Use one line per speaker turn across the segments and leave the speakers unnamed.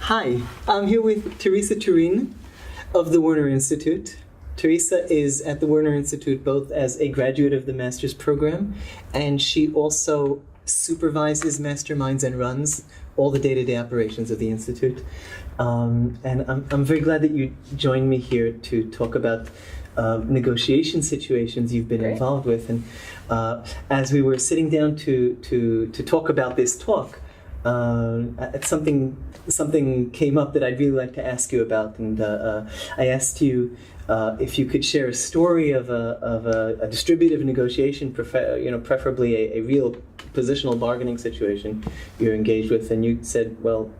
Hi, I'm here with Teresa Turin of the Werner Institute. Teresa is at the Werner Institute both as a graduate of the master's program, and she also supervises, masterminds, and runs all the day-to-day operations of the Institute. And I'm very glad that you joined me here to talk about negotiation situations you've been involved with. And as we were sitting down to talk about this talk, something came up that I'd really like to ask you about, and I asked you if you could share a story of a distributive negotiation, preferably a real positional bargaining situation you're engaged with, and you said, well,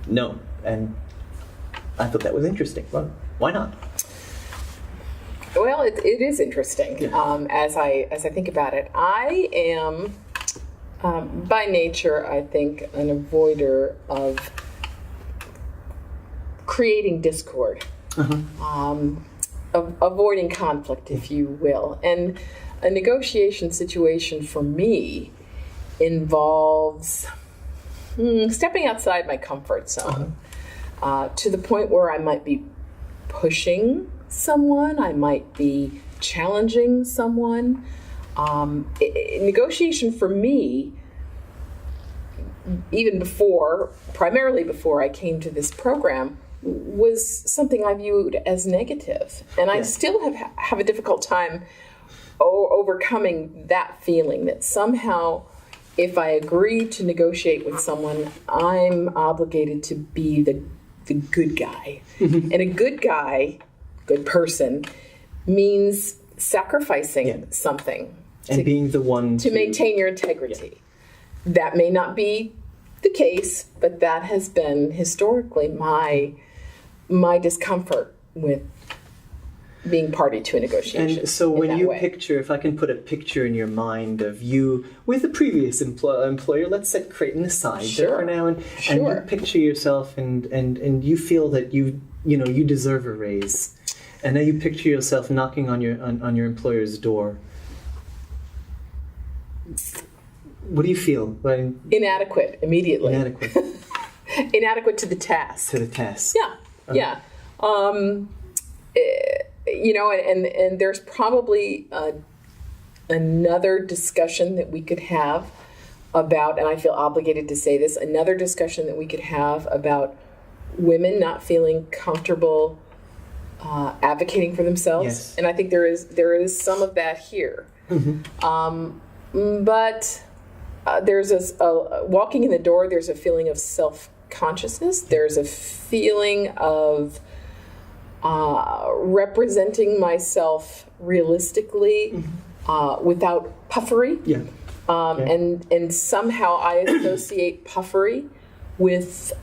no, and I thought that was interesting. Well, why not?
Well, it is interesting. Yeah. As I think about it, I am by nature, I think, an avoider of creating discord, of avoiding conflict, if you will. And a negotiation situation for me involves stepping outside my comfort zone to the point where I might be pushing someone, I might be challenging someone. Negotiation for me, even primarily before I came to this program, was something I viewed as negative. And I still have a difficult time overcoming that feeling that somehow if I agree to negotiate with someone, I'm obligated to be the good guy. And a good guy, good person, means sacrificing something.
And being the one
to maintain your integrity. Yeah. That may not be the case, but that has been historically my discomfort with being party to a negotiation.
And so when you picture, if I can put a picture in your mind of you with a previous employer, let's set Creighton aside for now, and you picture yourself and you feel that you deserve a raise, and now you picture yourself knocking on your employer's door. What do you feel?
Inadequate immediately.
Inadequate.
Inadequate to the task.
To the task.
Yeah. And there's probably another discussion that we could have about, and I feel obligated to say this, another discussion that we could have about women not feeling comfortable advocating for themselves.
Yes.
And I think there is some of that here. But there's walking in the door, there's a feeling of self-consciousness. There's a feeling of representing myself realistically without puffery.
Yeah.
And somehow I associate puffery with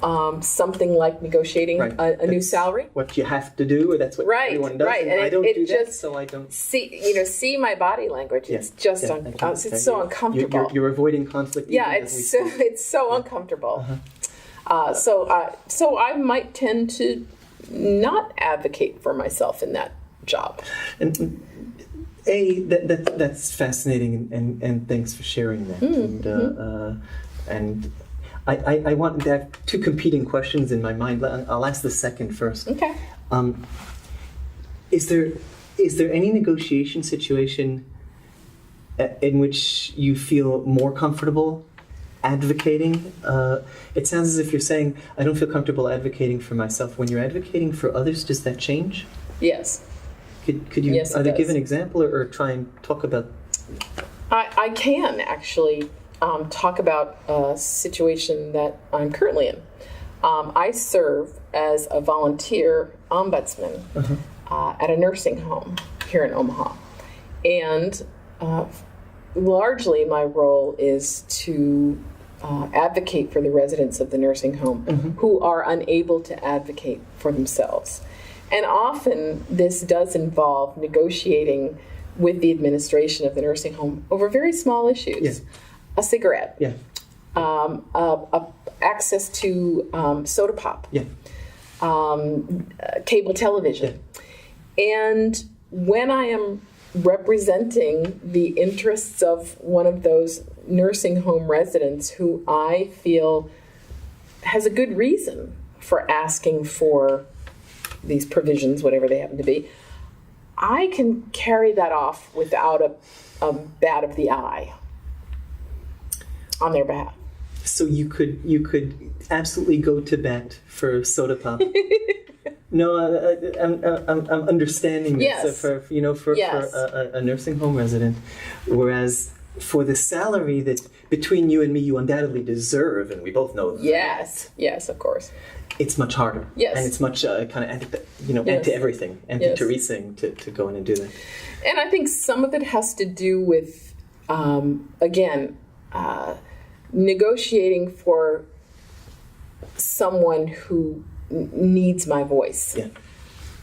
something like negotiating a new salary.
What you have to do, that's what everyone does.
Right, and
I don't do that,
just,
so I don't
see my body language. It's just it's so uncomfortable.
You're avoiding conflict.
It's so uncomfortable. So I might tend to not advocate for myself in that job.
And that's fascinating, and thanks for sharing that. And I want to have two competing questions in my mind. I'll ask the second first.
Okay.
Is there any negotiation situation in which you feel more comfortable advocating? It sounds as if you're saying, I don't feel comfortable advocating for myself. When you're advocating for others, does that change?
Yes.
Could you either give an example or try and talk about?
I can actually talk about a situation that I'm currently in. I serve as a volunteer ombudsman at a nursing home here in Omaha. And largely my role is to advocate for the residents of the nursing home who are unable to advocate for themselves. And often this does involve negotiating with the administration of the nursing home over very small issues.
Yeah.
A cigarette,
access
to soda pop, cable television. And when I am representing the interests of one of those nursing home residents who I feel has a good reason for asking for these provisions, whatever they happen to be, I can carry that off without a bat of the eye on their behalf.
So you could absolutely go to bat for soda pop. No, I'm understanding this.
Yes.
For
Yes.
a nursing home resident, whereas for the salary that between you and me you undoubtedly deserve, and we both know that.
Yes, of course.
It's much harder.
Yes.
And it's much kind of anti-everything,
Yes.
anti-Teresing to go in and do that.
And I think some of it has to do with, negotiating for someone who needs my voice,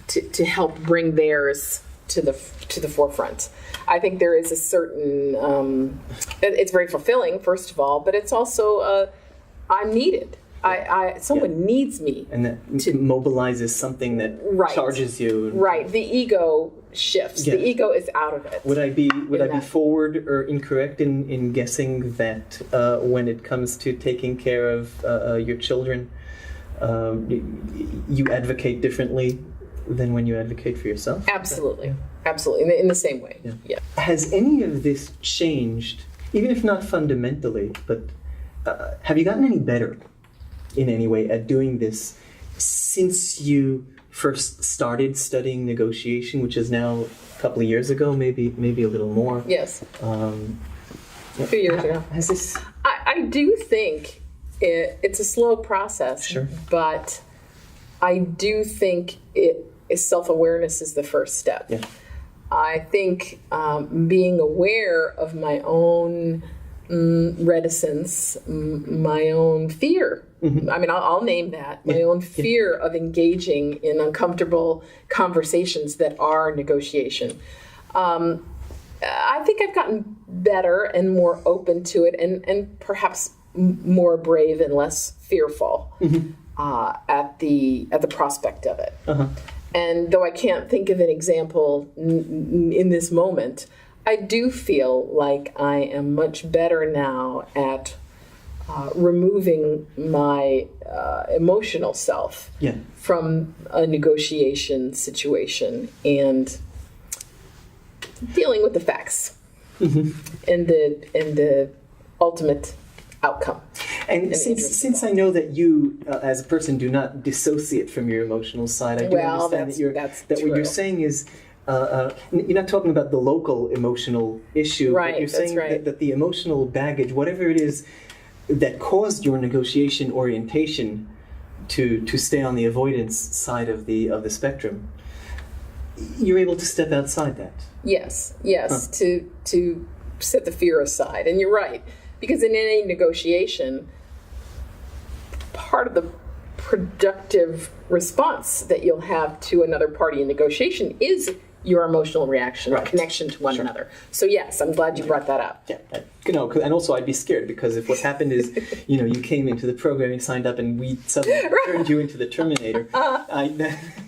to help bring theirs to the forefront. I think there is a certain, it's very fulfilling, first of all, but it's also, I'm needed. Someone needs me.
And that mobilizes something that charges you.
Right. The ego shifts. The ego is out of it.
Would I be forward or incorrect in guessing that when it comes to taking care of your children, you advocate differently than when you advocate for yourself?
Absolutely. Absolutely. In the same way. Yeah.
Has any of this changed, even if not fundamentally, but have you gotten any better in any way at doing this since you first started studying negotiation, which is now a couple of years ago, maybe a little more?
Yes. A few years ago.
Has this?
I do think it's a slow process.
Sure.
But I do think self-awareness is the first step.
Yeah.
I think being aware of my own reticence, my own fear. Mm-hmm. I mean, I'll name that. My own fear of engaging in uncomfortable conversations that are negotiation. I think I've gotten better and more open to it, and perhaps more brave and less fearful at the prospect of it. Uh-huh. And though I can't think of an example in this moment, I do feel like I am much better now at removing my emotional self from a negotiation situation and dealing with the facts and the ultimate outcome.
And since I know that you, as a person, do not dissociate from your emotional side, I do understand that what you're saying is you're not talking about the local emotional issue,
right,
but you're saying that the emotional baggage, whatever it is that caused your negotiation orientation to stay on the avoidance side of the spectrum, you're able to step outside that.
Yes, to set the fear aside. And you're right, because in any negotiation, part of the productive response that you'll have to another party in negotiation is your emotional reaction, connection to one another. So yes, I'm glad you brought that up.
Yeah, and also I'd be scared because if what happened is, you came into the program, you signed up, and we suddenly turned you into the Terminator.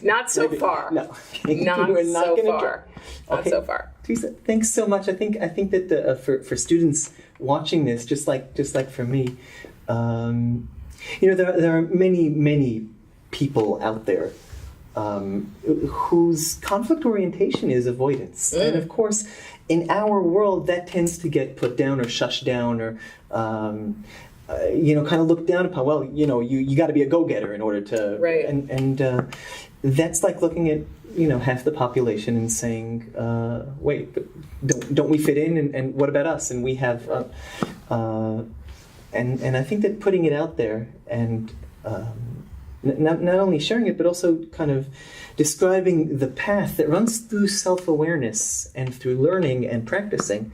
Not so far.
No,
not so far. Not so far.
Teresa, thanks so much. I think that for students watching this, just like for me, there are many people out there whose conflict orientation is avoidance. And of course, in our world, that tends to get put down or shushed down or, kind of looked down upon. Well, you got to be a go-getter in order to...
Right.
And that's like looking at, half the population and saying, wait, but don't we fit in? And what about us? And we have... And I think that putting it out there and... Not only sharing it, but also kind of describing the path that runs through self-awareness and through learning and practicing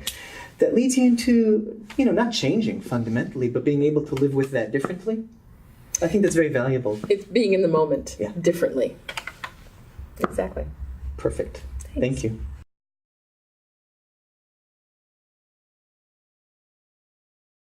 that leads you into, not changing fundamentally, but being able to live with that differently. I think that's very valuable.
It's being in the moment differently. Exactly.
Perfect.
Thanks.
Thank you.